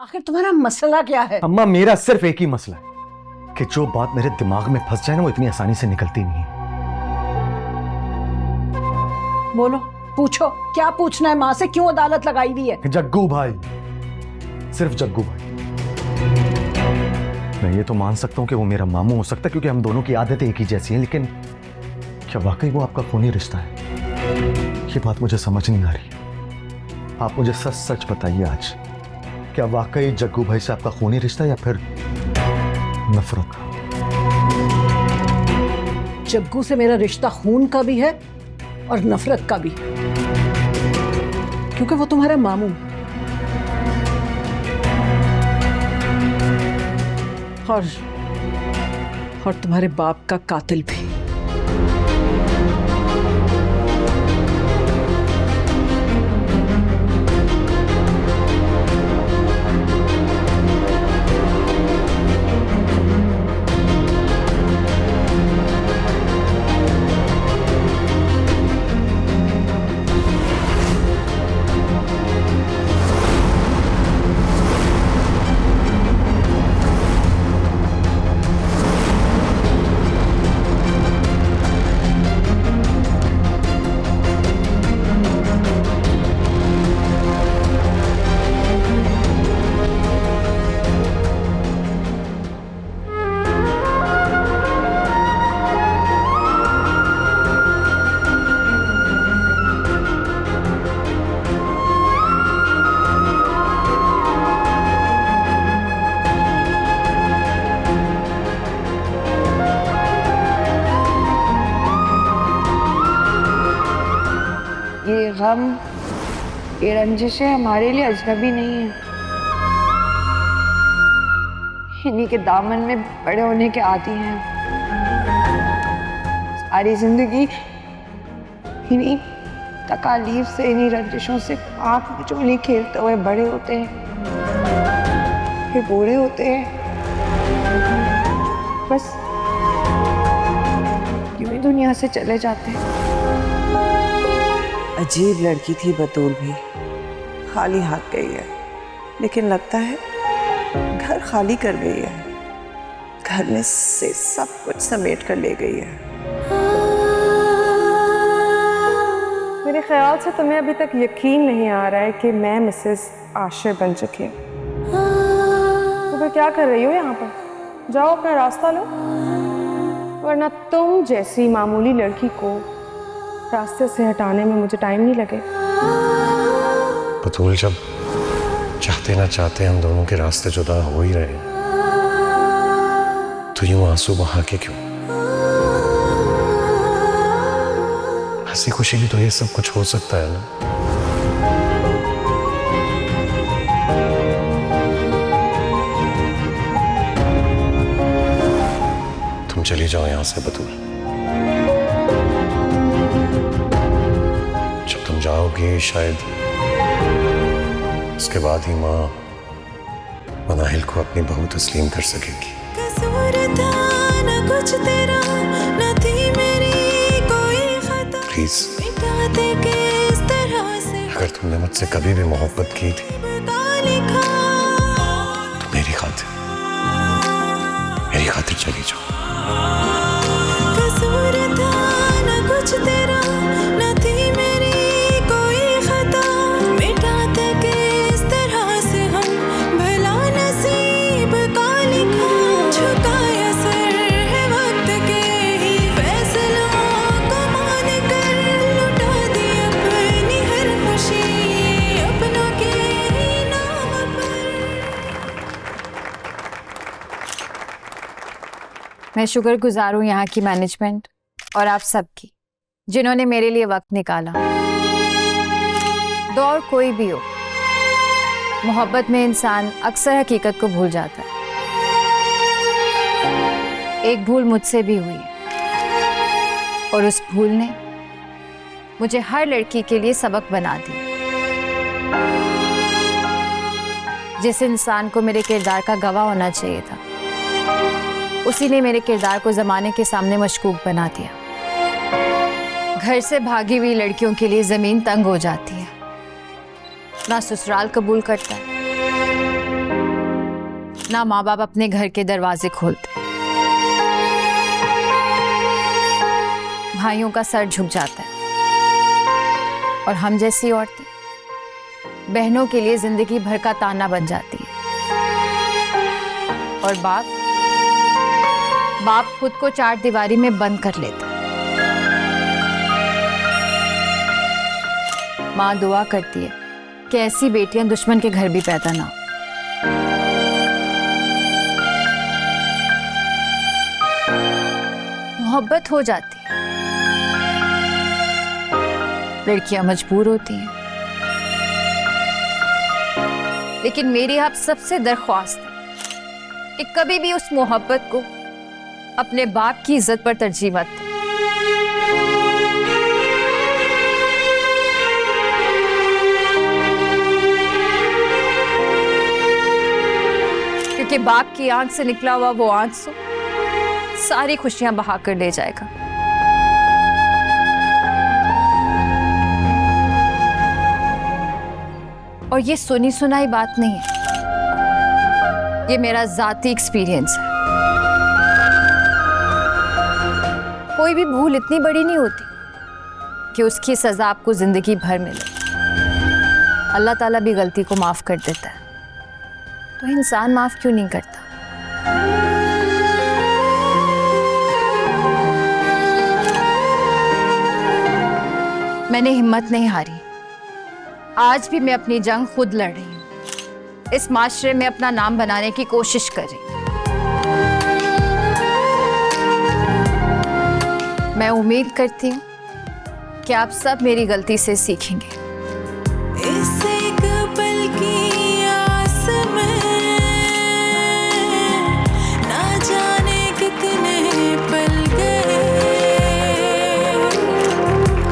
आखिर तुम्हारा मसला क्या है? अम्मा मेरा सिर्फ एक ही मसला है कि जो बात मेरे दिमाग में फंस जाए ना वो इतनी आसानी से निकलती नहीं है। बोलो, पूछो, क्या पूछना है? माँ से क्यों अदालत लगाई हुई है? जग्गू भाई, सिर्फ जग्गू भाई। मैं ये तो मान सकता हूँ कि वो मेरा मामू हो सकता है क्योंकि हम दोनों की आदतें एक ही जैसी हैं, लेकिन क्या वाकई वो आपका खूनी रिश्ता है? ये बात मुझे समझ नहीं आ रही। आप मुझे सच सच बताइए आज, क्या वाकई जग्गू भाई से आपका खूनी रिश्ता है या फिर नफरत का? जग्गू से मेरा रिश्ता खून का भी है और नफरत का भी, क्योंकि वो तुम्हारा मामू है और तुम्हारे बाप का कातिल भी। ये गम, ये रंजिशें हमारे लिए अजनबी नहीं है। इन्हीं के दामन में बड़े होने के आदी हैं। सारी जिंदगी इन्हीं तकालीफ से, इन्हीं रंजिशों से आंख मिचोली खेलते हुए बड़े होते हैं, फिर बूढ़े होते हैं, बस यूं ही दुनिया से चले जाते हैं। अजीब लड़की थी बतूल भी, खाली हाथ गई है, लेकिन लगता है घर खाली कर गई है। घर में से सब कुछ समेट कर ले गई है। मेरे ख्याल से तुम्हें अभी तक यकीन नहीं आ रहा है कि मैं मिसेस आशिर बन चुकी हूँ। तो फिर क्या कर रही हो यहाँ पर? जाओ अपना रास्ता लो, वरना तुम जैसी मामूली लड़की को रास्ते से हटाने में मुझे टाइम नहीं लगे। बतूल, जब चाहते ना चाहते हम दोनों के रास्ते जुदा हो ही रहे, तो यूं आंसू बहा के क्यों? हंसी खुशी भी तो ये सब कुछ हो सकता है ना। तुम चली जाओ यहां से बतूल। जब तुम जाओगे शायद उसके बाद ही माँ मनाहिल को अपनी बहू तस्लीम कर सकेगी। प्लीज, अगर तुमने मुझसे कभी भी मोहब्बत की थी तो मेरी खातिर चली जाओ। मैं शुक्रगुजार हूँ यहाँ की मैनेजमेंट और आप सबकी, जिन्होंने मेरे लिए वक्त निकाला। दौर कोई भी हो, मोहब्बत में इंसान अक्सर हकीकत को भूल जाता है। एक भूल मुझसे भी हुई है और उस भूल ने मुझे हर लड़की के लिए सबक बना दिया। जिस इंसान को मेरे किरदार का गवाह होना चाहिए था, उसी ने मेरे किरदार को जमाने के सामने मशकूक बना दिया। घर से भागी हुई लड़कियों के लिए जमीन तंग हो जाती है, ना ससुराल कबूल करता है ना माँ बाप अपने घर के दरवाजे खोलते, भाइयों का सर झुक जाता है, और हम जैसी औरतें बहनों के लिए जिंदगी भर का ताना बन जाती है। और बाप खुद को चार दीवारी में बंद कर लेता है। माँ दुआ करती है कि ऐसी बेटियां दुश्मन के घर भी पैदा ना हो। मोहब्बत हो जाती है, लड़कियां मजबूर होती हैं, लेकिन मेरी आप सबसे दरख्वास्त है कि कभी भी उस मोहब्बत को अपने बाप की इज्जत पर तरजीह मत दें। क्योंकि बाप की आंख से निकला हुआ वो आंसू सारी खुशियां बहा कर ले जाएगा। और ये सुनी सुनाई बात नहीं है, ये मेरा जाती एक्सपीरियंस है। कोई भी भूल इतनी बड़ी नहीं होती कि उसकी सजा आपको जिंदगी भर मिले। अल्लाह ताला भी गलती को माफ कर देता है, तो इंसान माफ क्यों नहीं करता? मैंने हिम्मत नहीं हारी, आज भी मैं अपनी जंग खुद लड़ रही हूँ, इस माशरे में अपना नाम बनाने की कोशिश कर रही हूँ। मैं उम्मीद करती हूँ कि आप सब मेरी गलती से सीखेंगे। इस एक पल की आस में ना जाने कितने पल गए,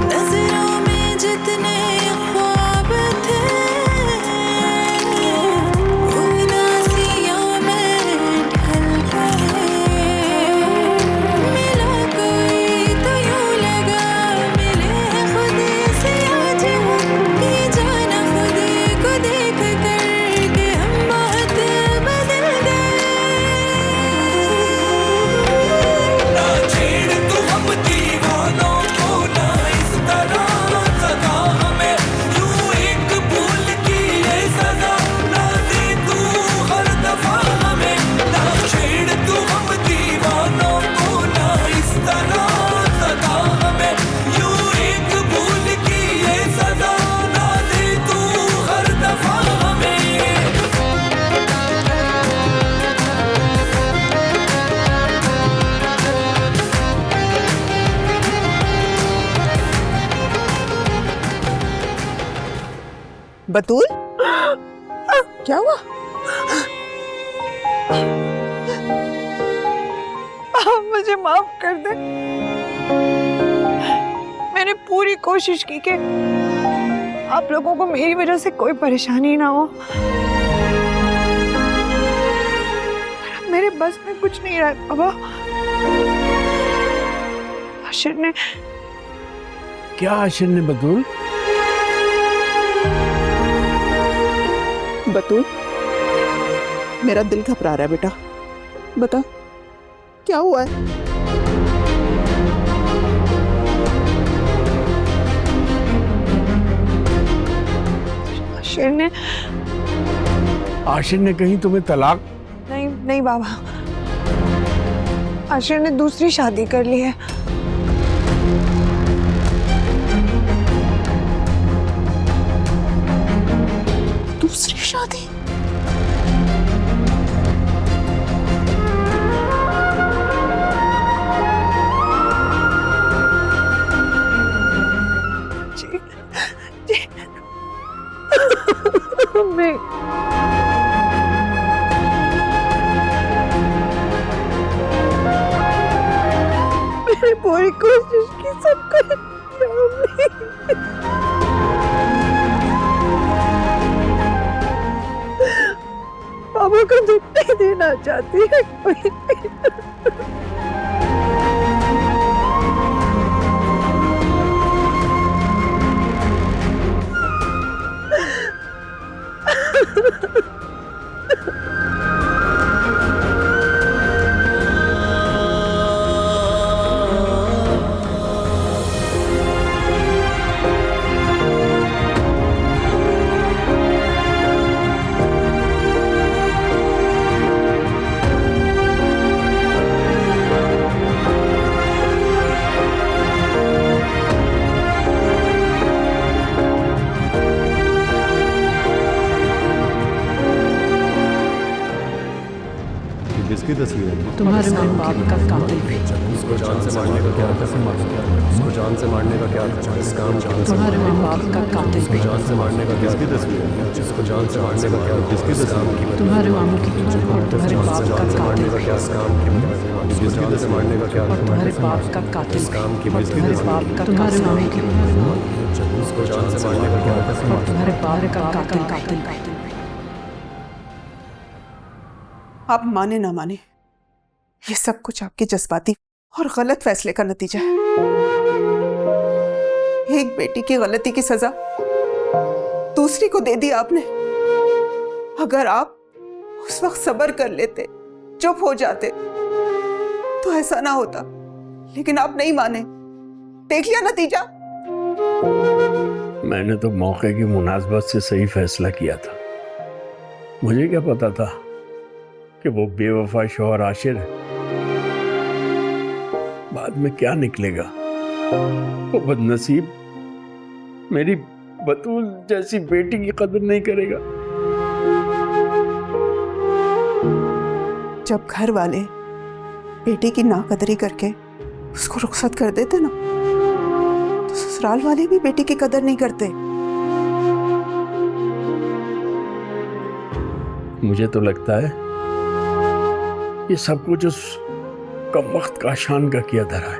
नजरों में जितने ख्वाब थे उदासियों में ढल गए। मिला कोई तो यूं लगा मिले खुद से आज हम, ये जाना खुद को देख कर के हम बहुत बदल गए। ना छेड़ तू हम दीवानों को, ना इस तरह सजा हमें, यूं एक भूल की ये सजा ना दे तू हर दफा हमें। ना छेड़ तू हम दीवानों को, ना इस तरह सजा हमें, यूं एक भूल की ये सजा ना दे तू हर दफा हमें। बतूल, क्या हुआ? आप मुझे माफ कर दे। मैंने पूरी कोशिश की कि आप लोगों को मेरी वजह से कोई परेशानी ना हो, पर अब मेरे बस में कुछ नहीं रहा बाबा। आशिर ने क्या आशिर ने बतूल? बतूल, मेरा दिल घबरा रहा है बेटा, बता क्या हुआ है? आशिर ने कहीं तुम्हें तलाक? नहीं नहीं बाबा, आशिर ने दूसरी शादी कर ली है। दूसरी शादी? जी जी मैं मैंने पूरी कोशिश की, सबको बाबा को दुख नहीं देना चाहती है कोई। किसकी तस्वीर है? तुम्हारे माँ बाप का कातिल भी। उसको जान से मारने का क्या था? उसको जान से मारने का क्या था? इस काम की तुम्हारे माँ बाप का कातिल भी। जान से मारने का किसकी तस्वीर है? जिसको जान से मारने का क्या? किसकी तस्वीर की? तुम्हारे मामू की और तुम्हारे बाप का कातिल भी। क्या काम की? जिसकी जान से मारने का क्या? और तुम्हारे बाप का कातिल भी। काम की और तुम्हारे बाप का तुम्हारे मामू की उसको जान से मारने का क्या? और तुम्हारे बाप का कातिल कातिल कातिल। आप माने ना माने, ये सब कुछ आपके जज्बाती और गलत फैसले का नतीजा है। एक बेटी की गलती की सजा दूसरी को दे दी आपने। अगर आप उस वक्त सब्र कर लेते, चुप हो जाते, तो ऐसा ना होता। लेकिन आप नहीं माने, देख लिया नतीजा। मैंने तो मौके की मुनासबत से सही फैसला किया था। मुझे क्या पता था कि वो बेवफा शौहर आशिर है। बाद में क्या निकलेगा। वो बदनसीब मेरी बतूल जैसी बेटी की कदर नहीं करेगा। जब घर वाले बेटी की नाकदरी करके उसको रुखसत कर देते ना, तो ससुराल वाले भी बेटी की कदर नहीं करते। मुझे तो लगता है ये सब कुछ उस कम वक्त काशान का किया धरा है।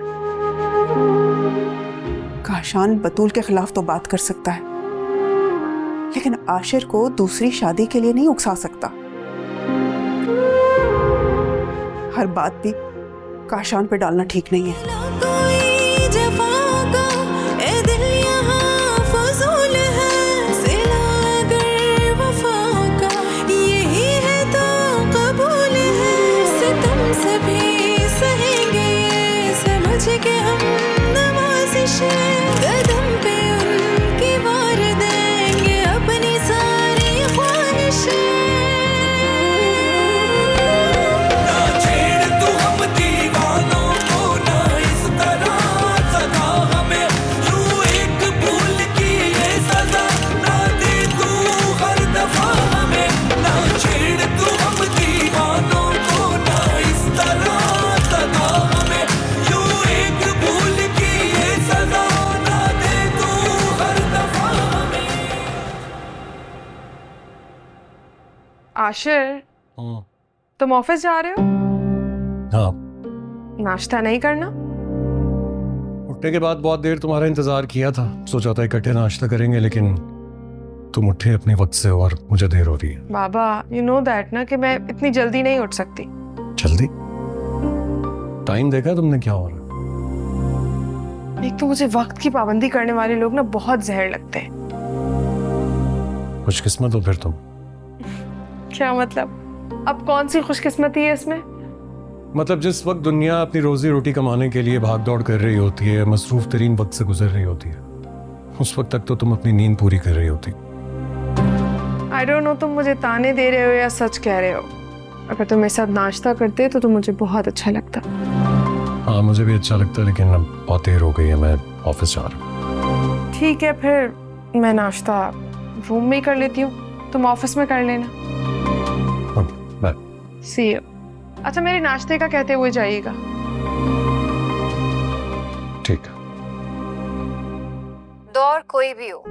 काशान बतूल के खिलाफ तो बात कर सकता है, लेकिन आशिर को दूसरी शादी के लिए नहीं उकसा सकता। हर बात भी काशान पे डालना ठीक नहीं है। कोई जफा का ए दिल यहाँ फजूल है, सिला अगर वफा का यही है तो कबूल है। सितम सभी सहेंगे समझ के हम नवाजिश, कदम पे उनकी वार देंगे अपनी सारी ख्वाहिशें। आशिर, तुम ऑफिस जा रहे हो? हाँ, नाश्ता नहीं करना? उठने के बाद बहुत देर तुम्हारा इंतजार किया था। सोचा था इकट्ठे नाश्ता करेंगे, लेकिन तुम उठे अपने वक्त से और मुझे देर हो रही है। बाबा, यू नो दैट ना कि मैं इतनी जल्दी नहीं उठ सकती। जल्दी? टाइम देखा तुमने क्या हो रहा है? एक तो मुझे वक्त की पाबंदी करने वाले लोग ना बहुत जहर लगते हैं। खुशकिस्मत हो फिर तुम। क्या मतलब? अब कौन सी खुशकिस्मती है इसमें? मतलब जिस वक्त दुनिया अपनी रोजी रोटी कमाने के लिए भाग दौड़ कर रही होती है, मसरूफ तरीन वक्त से गुजर रही होती है, उस वक्त तक तो तुम अपनी नींद पूरी कर रही होती। आई डोंट नो, तुम मुझे ताने दे रहे हो या सच कह रहे हो। अगर तुम मेरे साथ नाश्ता करते तो मुझे बहुत अच्छा लगता। हाँ, मुझे भी अच्छा लगता, लेकिन अब बहुत देर हो गई है, मैं ऑफिस जा रहा हूँ। ठीक है, फिर मैं नाश्ता रूम में ही कर लेती हूँ, तुम ऑफिस में कर लेना। बाय। See you. अच्छा, मेरे नाश्ते का कहते हुए जाइएगा। ठीक है। दौर कोई भी हो,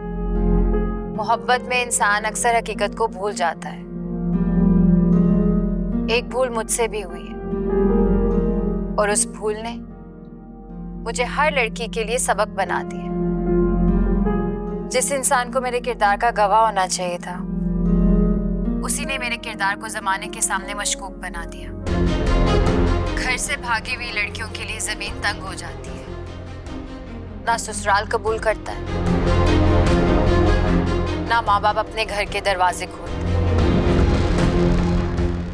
मोहब्बत में इंसान अक्सर हकीकत को भूल जाता है। एक भूल मुझसे भी हुई है, और उस भूल ने मुझे हर लड़की के लिए सबक बना दिया। जिस इंसान को मेरे किरदार का गवाह होना चाहिए था, उसी ने मेरे किरदार को जमाने के सामने मशकूक बना दिया। घर से भागी हुई लड़कियों के लिए जमीन तंग हो जाती है। ना ससुराल कबूल करता है, ना माँ बाप अपने घर के दरवाजे खोलते।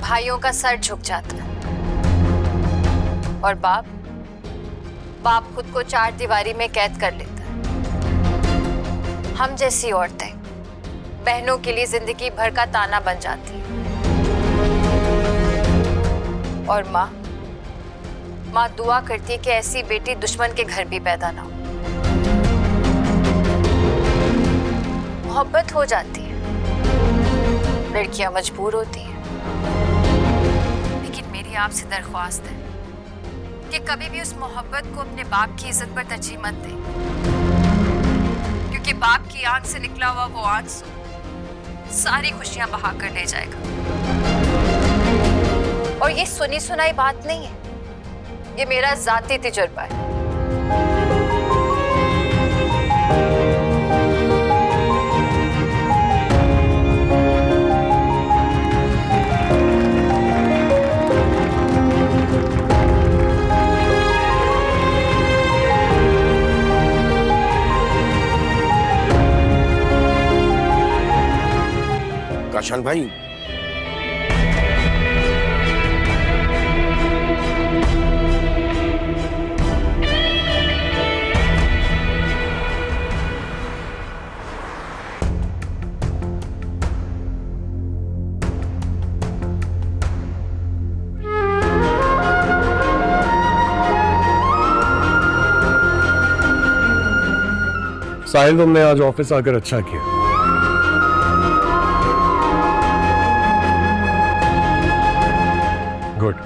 भाइयों का सर झुक जाता है, और बाप खुद को चार दीवारी में कैद कर लेता है। हम जैसी औरतें बहनों के लिए जिंदगी भर का ताना बन जाती है। और माँ दुआ करती है कि ऐसी बेटी दुश्मन के घर भी पैदा ना हो। मोहब्बत हो जाती है, लड़कियां मजबूर होती हैं, लेकिन मेरी आपसे दरख्वास्त है कि कभी भी उस मोहब्बत को अपने बाप की इज्जत पर तरजीह मत दें, क्योंकि बाप की आंख से निकला हुआ वो आंसू सारी खुशियां बहा कर ले जाएगा। और ये सुनी सुनाई बात नहीं है, ये मेरा जाती तजुर्बा है। काशान भाई, साहिल, तुमने आज ऑफिस आकर अच्छा किया। गुड।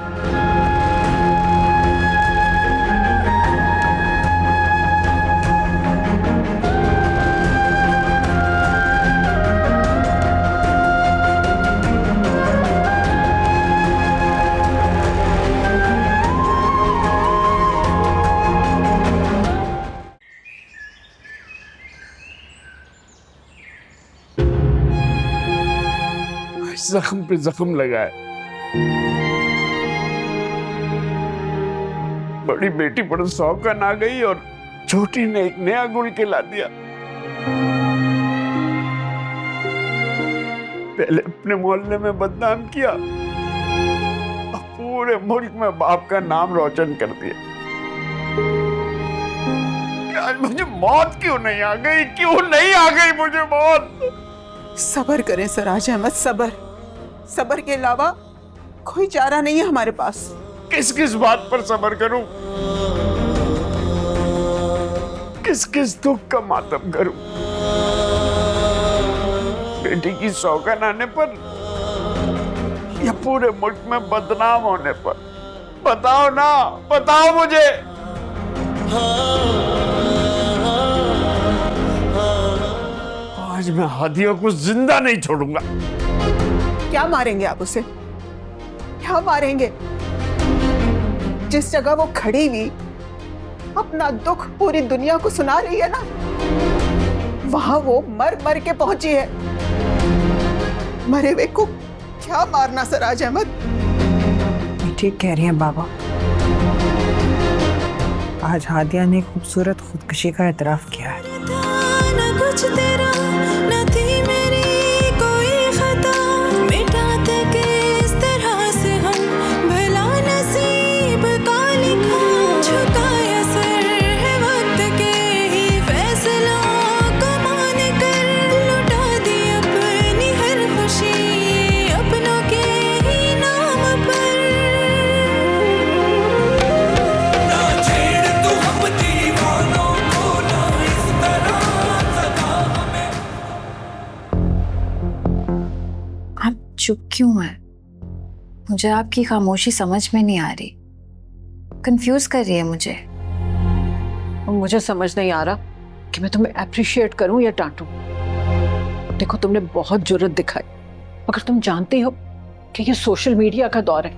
जख्म पे जख्म लगा है। बड़ी बेटी पर शौकन आ गई और छोटी ने एक नया गुल खिला दिया। पहले अपने मोहल्ले में बदनाम किया, अब पूरे मुल्क में बाप का नाम रोशन कर दिया। आज मुझे मौत क्यों नहीं आ गई? क्यों नहीं आ गई मुझे मौत? सब्र करें सराज अहमद, सब्र। सब्र के अलावा कोई चारा नहीं है हमारे पास। किस किस बात पर सब्र करूं? किस किस दुख का मातम करूं? बेटी की सौगन आने पर या पूरे मुल्क में बदनाम होने पर? बताओ ना, बताओ मुझे। आज मैं हादिया को जिंदा नहीं छोड़ूंगा। क्या मारेंगे आप उसे? क्या मारेंगे? जिस जगह वो खड़ी हुई अपना दुख पूरी दुनिया को सुना रही है ना, वहां वो मर मर के पहुंची है। मरे हुए को क्या मारना सराज अहमद? ठीक कह रही हैं बाबा। आज हादिया ने खूबसूरत खुदकुशी का एतराफ किया है। न कुछ तेरा न थी मेरी कोई खता, मिटाते किस तरह से हम भला नसीब का लिखा। झुकाया सर है वक्त के ही फैसलों को मान कर, लुटा दी अपनी हर खुशी अपनों के ही नाम पर। ना छेड़ तू हम दीवानों को, ना इस तरह सदा हमें। आप चुप क्यों हैं? मुझे आपकी खामोशी समझ में नहीं आ रही, कंफ्यूज कर रही है मुझे। और मुझे समझ नहीं आ रहा कि मैं तुम्हें अप्रिशिएट करूं या डांटूं। देखो, तुमने बहुत जुर्रत दिखाई, मगर तुम जानते हो कि ये सोशल मीडिया का दौर है।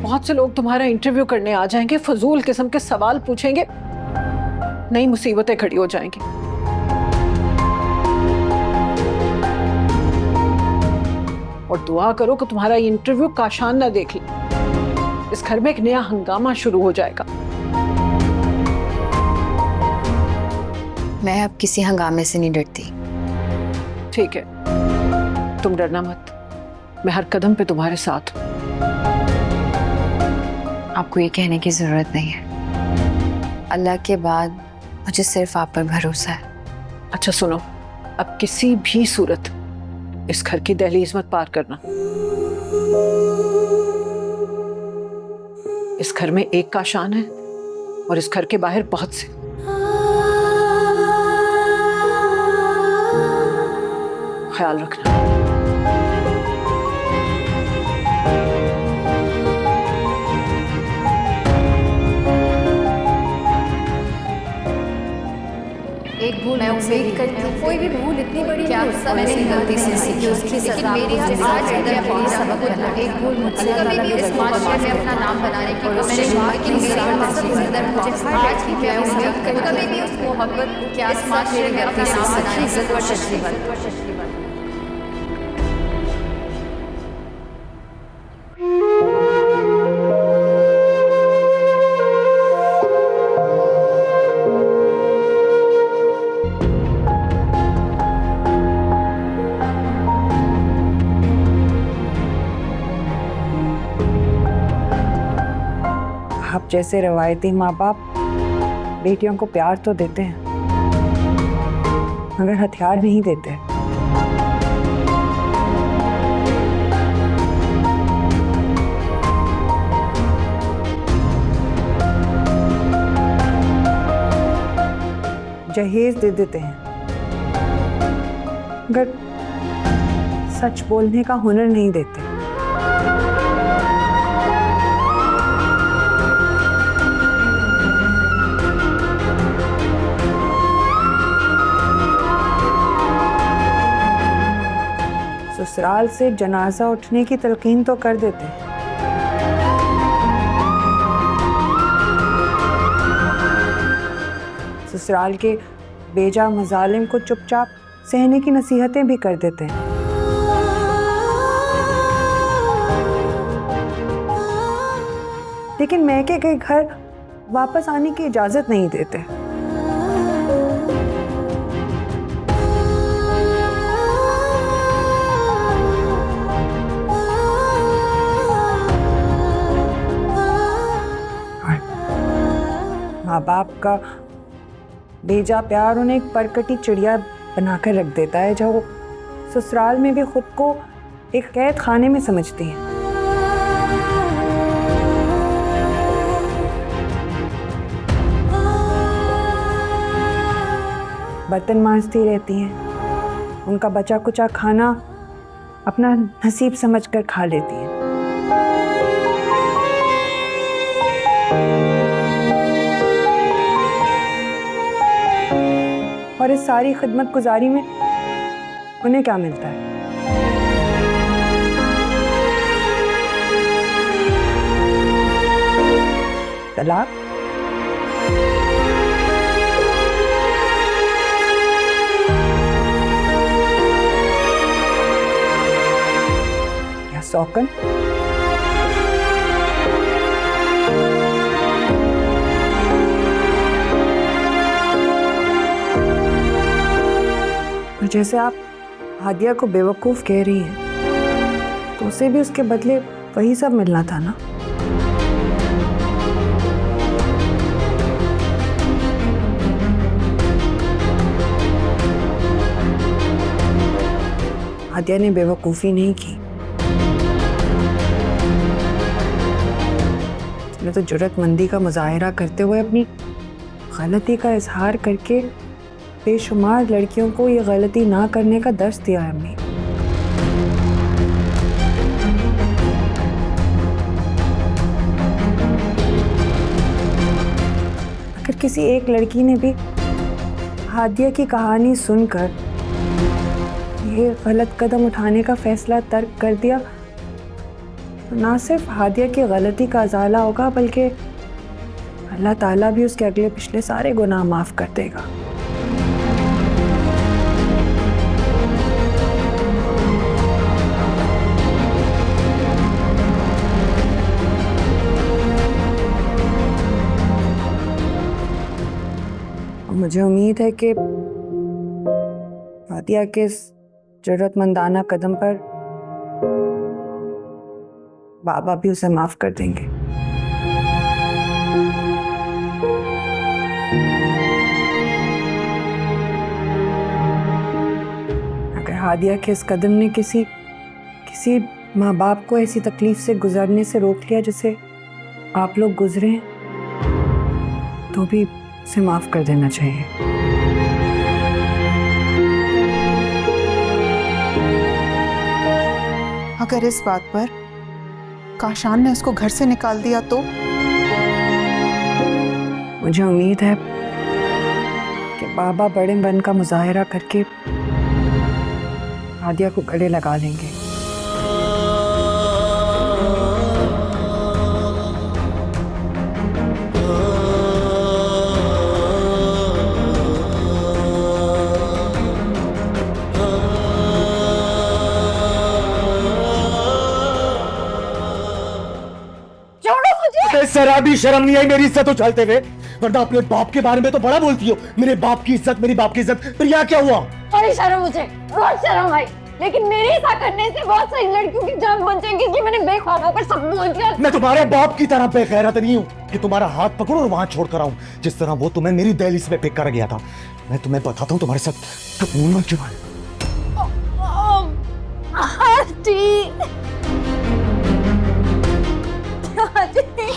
बहुत से लोग तुम्हारा इंटरव्यू करने आ जाएंगे, फजूल किस्म के सवाल पूछेंगे, नई मुसीबतें खड़ी हो जाएंगी। और दुआ करो कि तुम्हारा ये इंटरव्यू काशान ना देख ले। इस घर में एक नया हंगामा शुरू हो जाएगा। मैं अब किसी हंगामे से नहीं डरती। ठीक है, तुम डरना मत, मैं हर कदम पे तुम्हारे साथ हूं। आपको ये कहने की जरूरत नहीं है। अल्लाह के बाद मुझे सिर्फ आप पर भरोसा है। अच्छा सुनो, अब किसी भी सूरत इस घर की दहलीज मत पार करना। इस घर में एक काशान है और इस घर के बाहर बहुत से। ख्याल रखना। मैं उम्मीद करती हूँ कोई भी भूल इतनी बड़ी क्या मैंने गलती से सीखी उसकी सजा मेरी आज मेरा सबक बना एक भूल मुझसे कभी भी इस माशरे में अपना नाम बनाने की कोशिश की मेरे मकसद अंदर मुझे आज भी मैं उम्मीद करती कभी भी उस मोहब्बत क्या इस माशरे में अपना नाम बनाने की कोशिश की आप जैसे रवायती माँ बाप बेटियों को प्यार तो देते हैं मगर हथियार नहीं देते। जहेज दे देते हैं मगर सच बोलने का हुनर नहीं देते। ससुराल से जनाजा उठने की तलकीन तो कर देते हैं ससुराल के बेजा मजालिम को चुपचाप सहने की नसीहतें भी कर देते हैं। लेकिन मैके के घर वापस आने की इजाजत नहीं देते। माँ बाप का बेजा प्यार उन्हें एक परकटी चिड़िया बनाकर रख देता है जो ससुराल में भी खुद को एक कैद खाने में समझती हैं। बर्तन मांजती रहती हैं, उनका बचा कुचा खाना अपना नसीब समझकर खा लेती हैं। और इस सारी खिदमत गुजारी में उन्हें क्या मिलता है? तलाक। या सौकन। जैसे आप हादिया को बेवकूफ़ कह रही हैं तो उसे भी उसके बदले वही सब मिलना था ना। हादिया ने बेवकूफ़ी नहीं की, उसने तो जुर्रतमंदी का मुजाहिरा करते हुए अपनी गलती का इजहार करके बेशुमार लड़कियों को ये गलती ना करने का दर्स दिया है। अम्मी, अगर किसी एक लड़की ने भी हादिया की कहानी सुनकर ये गलत कदम उठाने का फैसला तर्क कर दिया तो ना सिर्फ हादिया की गलती का अजाला होगा बल्कि अल्लाह ताला भी उसके अगले पिछले सारे गुनाह माफ़ कर देगा। मुझे उम्मीद है कि हादिया के इस जरूरतमंदाना कदम पर बाबा भी उसे माफ कर देंगे। अगर हादिया के इस कदम ने किसी माँ बाप को ऐसी तकलीफ से गुजरने से रोक लिया जैसे आप लोग गुजरे हैं तो भी उसे माफ कर देना चाहिए। अगर इस बात पर काशान ने उसको घर से निकाल दिया तो? मुझे उम्मीद है कि बाबा बड़े मन का मुजाहिरा करके हादिया को गले लगा लेंगे। शराबी शर्म नहीं आई मेरी इज्जत उछालते हुए, वरना अपने बाप के बारे में तो बड़ा बोलती हो। मेरे बाप की इज्जत, मेरी बाप की इज्जत, फिर यहाँ क्या हुआ? बड़ी शर्म मुझे, बहुत शर्म आई, लेकिन मेरे ऐसा करने से बहुत सारी लड़कियों की जान बच जाएगी कि मैंने बेख्वाब होकर सब बोल दिया। मैं तुम्हारे बाप की तरह बेगैरत नहीं हूँ कि तुम्हारा हाथ पकड़ो और वहां छोड़कर आऊं, जिस तरह वो तुम्हें मेरी दहलीज में पिक कर गया था। मैं तुम्हें बताता हूँ तुम्हारे साथ क्यों है।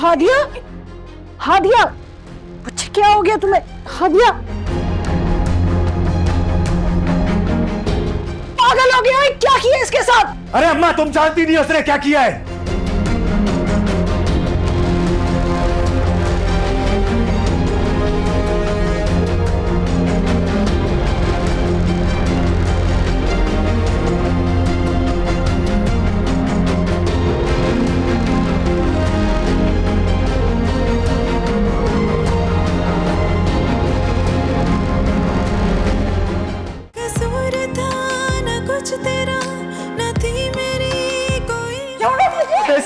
हादिया, हादिया, बच्चे क्या हो गया तुम्हें? हादिया, पागल हो गया है? क्या किया इसके साथ? अरे अम्मा, तुम जानती नहीं उसने क्या किया है। कसूर था न कुछ तेरा, न थी मेरी कोई।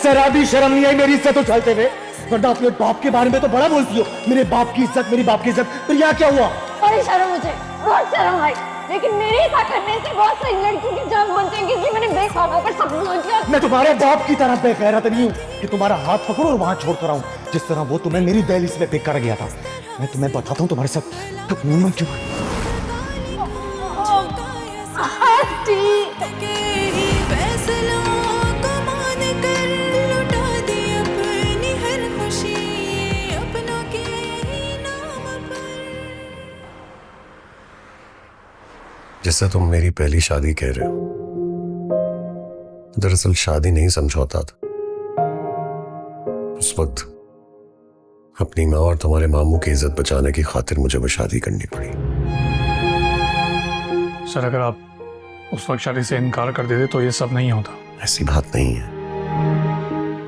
शराबी शर्म नहीं आई मेरी इज्जत उछालते हुए, वरना अपने बाप के बारे में तो बड़ा बोलती हो। मेरे बाप की इज्जत, मेरी बाप की इज्जत, फिर यहाँ क्या हुआ? बड़ी शर्म मुझे, बहुत शर्म आई, लेकिन मेरे ऐसा करने से बहुत सारी लड़कियों की जान बच जाएगी कि मैंने बेख्वाब होकर सब बोल दिया। मैं तुम्हारे बाप की तरह बेगैरत नहीं हूँ कि तुम्हारा हाथ पकड़ो और वहां छोड़कर आऊं, जिस तरह वो तुम्हें मेरी दहलीज में पिक कर गया था। मैं तुम्हें बताता हूँ तुम्हारे साथ क्यों है। जैसे तुम मेरी पहली शादी कह रहे हो, दरअसल शादी नहीं समझौता था। उस वक्त अपनी माँ और तुम्हारे मामू की इज्जत बचाने की खातिर मुझे वो शादी करनी पड़ी। सर, अगर आप उस वक्त शादी से इनकार कर देते तो ये सब नहीं होता। ऐसी बात नहीं है,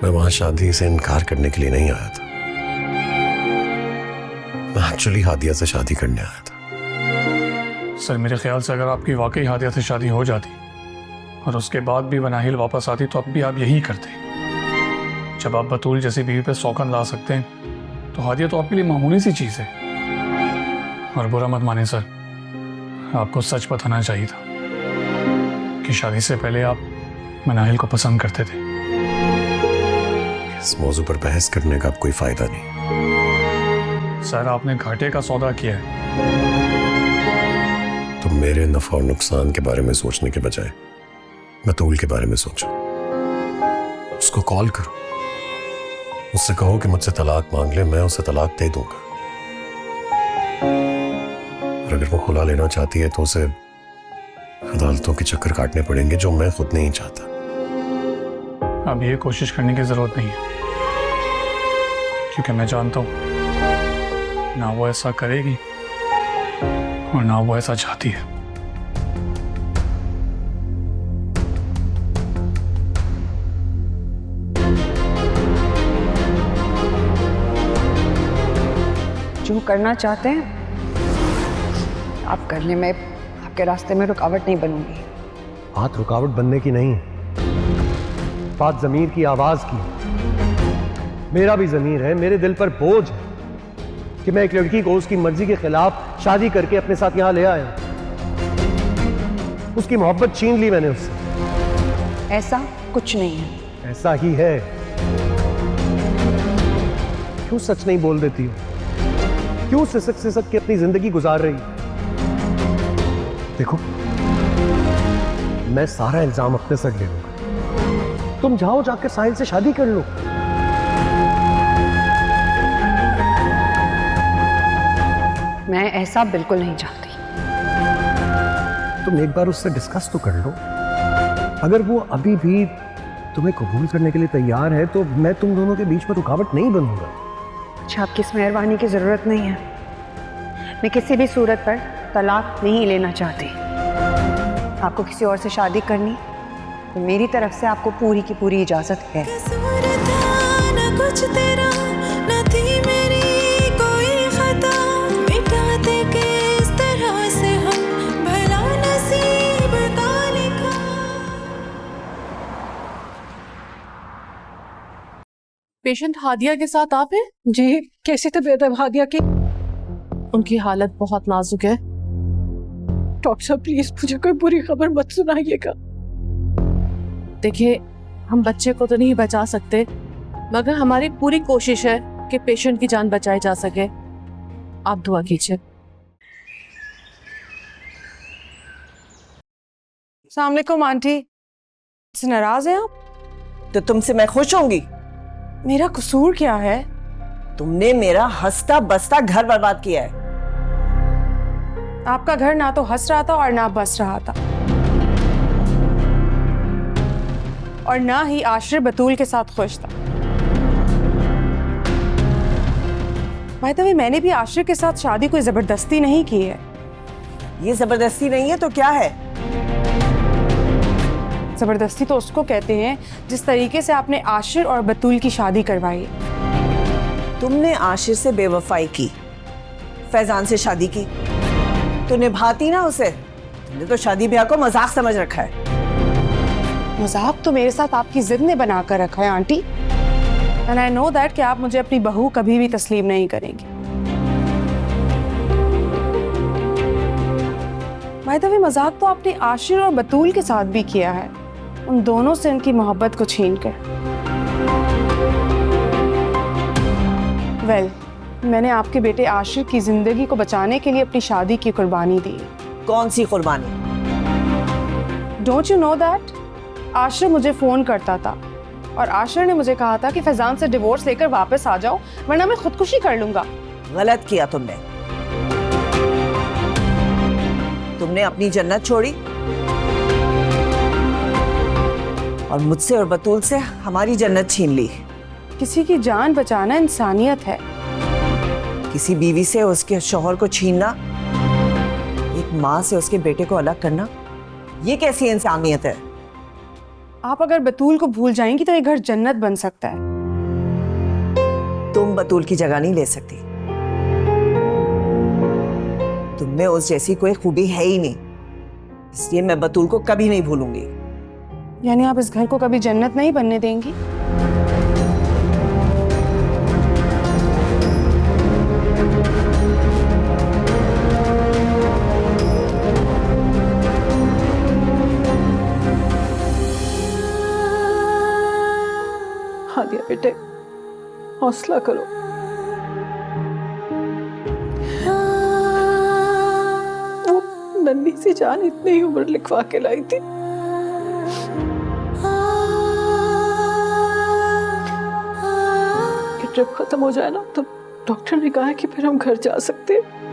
मैं वहां शादी से इनकार करने के लिए नहीं आया था। मैं एक्चुअली हादिया से शादी करने आया था। सर, मेरे ख्याल से अगर आपकी वाकई हादिया से शादी हो जाती और उसके बाद भी मनाहिल वापस आती तो अब भी आप यही करते। जब आप बतूल जैसी बीवी पे सौकन ला सकते हैं तो हादिया तो आपके लिए मामूली सी चीज़ है। और बुरा मत माने सर, आपको सच बताना चाहिए था कि शादी से पहले आप मनाहिल को पसंद करते थे। इस मौजू पर बहस करने का अब कोई फायदा नहीं। सर, आपने घाटे का सौदा किया है। तुम मेरे नफा और नुकसान के बारे में सोचने के बजाय बतूल के बारे में सोचो। उसको कॉल करो, उससे कहो कि मुझसे तलाक मांग ले, मैं उसे तलाक दे दूंगा। और अगर वो खुला लेना चाहती है तो उसे अदालतों के चक्कर काटने पड़ेंगे, जो मैं खुद नहीं चाहता। अब ये कोशिश करने की जरूरत नहीं है, क्योंकि मैं जानता हूं ना वो ऐसा करेगी और ना वो ऐसा चाहती है। जो करना चाहते हैं आप कर लें, मैं आपके रास्ते में रुकावट नहीं बनूंगी। बात रुकावट बनने की नहीं, बात ज़मीर की, आवाज की। मेरा भी ज़मीर है, मेरे दिल पर बोझ है कि मैं एक लड़की को उसकी मर्जी के खिलाफ शादी करके अपने साथ यहां ले आया। उसकी मोहब्बत छीन ली मैंने उससे। ऐसा कुछ नहीं है। ऐसा ही है। क्यों सच नहीं बोल देती हो? क्यों सिसक के अपनी जिंदगी गुजार रही? देखो, मैं सारा इल्जाम अपने सर ले लूंगा। तुम जाओ, जाकर साहिल से शादी कर लो। मैं ऐसा बिल्कुल नहीं चाहती। तुम एक बार उससे डिस्कस तो कर लो। अगर वो अभी भी तुम्हें कबूल करने के लिए तैयार है तो मैं तुम दोनों के बीच में रुकावट नहीं बनूंगा। अच्छा, आपकी इस मेहरबानी की जरूरत नहीं है। मैं किसी भी सूरत पर तलाक नहीं लेना चाहती, आपको किसी और से शादी करनी, तो मेरी तरफ से आपको पूरी की पूरी इजाजत है। कसूर था न कुछ तेरा, न थी मेरी कोई खता, मिटाते किस तरह से हम भला नसीब का लिखा। पेशेंट हादिया के साथ आप हैं? जी, कैसी तबीयत है हादिया की? उनकी हालत बहुत नाजुक है। डॉक्टर साहब प्लीज मुझे कोई बुरी खबर मत सुनाइएगा। देखिए, हम बच्चे को तो नहीं बचा सकते, मगर हमारी पूरी कोशिश है कि पेशेंट की जान बचाई जा सके। आप दुआ कीजिए। अस्सलाम वालेकुम आंटी, से नाराज हैं आप? तो तुमसे मैं खुश होंगी? मेरा कसूर क्या है? तुमने मेरा हंसता बसता घर बर्बाद किया है। आपका घर ना तो हंस रहा था और ना बस रहा था, और ना ही आश्रय बतूल के साथ खुश था। भाई तभी मैंने भी आश्रय के साथ शादी कोई जबरदस्ती नहीं की है। ये जबरदस्ती नहीं है तो क्या है? जबरदस्ती तो उसको कहते हैं जिस तरीके से आपने आशिर और बतूल की शादी करवाई। तुमने आशिर से बेवफाई की, फैजान से शादी की, तो निभाती ना उसे। तुमने तो शादी ब्याह को मजाक समझ रखा है। मजाक तो मेरे साथ आपकी जिद ने बना कर रखा है aunty, and I know that कि आप मुझे अपनी बहू कभी भी तस्लीम नहीं करेंगी। भाई तभी मजाक तो आपने आशिर और बतूल के साथ भी किया है, उन दोनों से उनकी मोहब्बत को छीन कर। वेल, मैंने आपके बेटे आशिर की जिंदगी को बचाने के लिए अपनी शादी की कुर्बानी दी। कौन सी कुर्बानी? Don't you know that? Ashir मुझे फोन करता था और आशिर ने मुझे कहा था कि फैजान से डिवोर्स लेकर वापस आ जाओ, वरना मैं खुदकुशी कर लूंगा। गलत किया तुमने। तुमने अपनी जन्नत छोड़ी और मुझसे और बतूल से हमारी जन्नत छीन ली। किसी की जान बचाना इंसानियत है। किसी बीवी से उसके शौहर को छीनना, एक माँ से उसके बेटे को अलग करना, ये कैसी इंसानियत है? आप अगर बतूल को भूल जाएंगी तो ये घर जन्नत बन सकता है। तुम बतूल की जगह नहीं ले सकती। तुम में उस जैसी कोई खूबी है ही नहीं, इसलिए मैं बतूल को कभी नहीं भूलूंगी। यानी आप इस घर को कभी जन्नत नहीं बनने देंगी? हादिया बेटे, हौसला करो। वो नन्ही सी जान इतनी ही उम्र लिखवा के लाई थी। ट्रिप खत्म हो जाए ना तो डॉक्टर ने कहा कि फिर हम घर जा सकते हैं।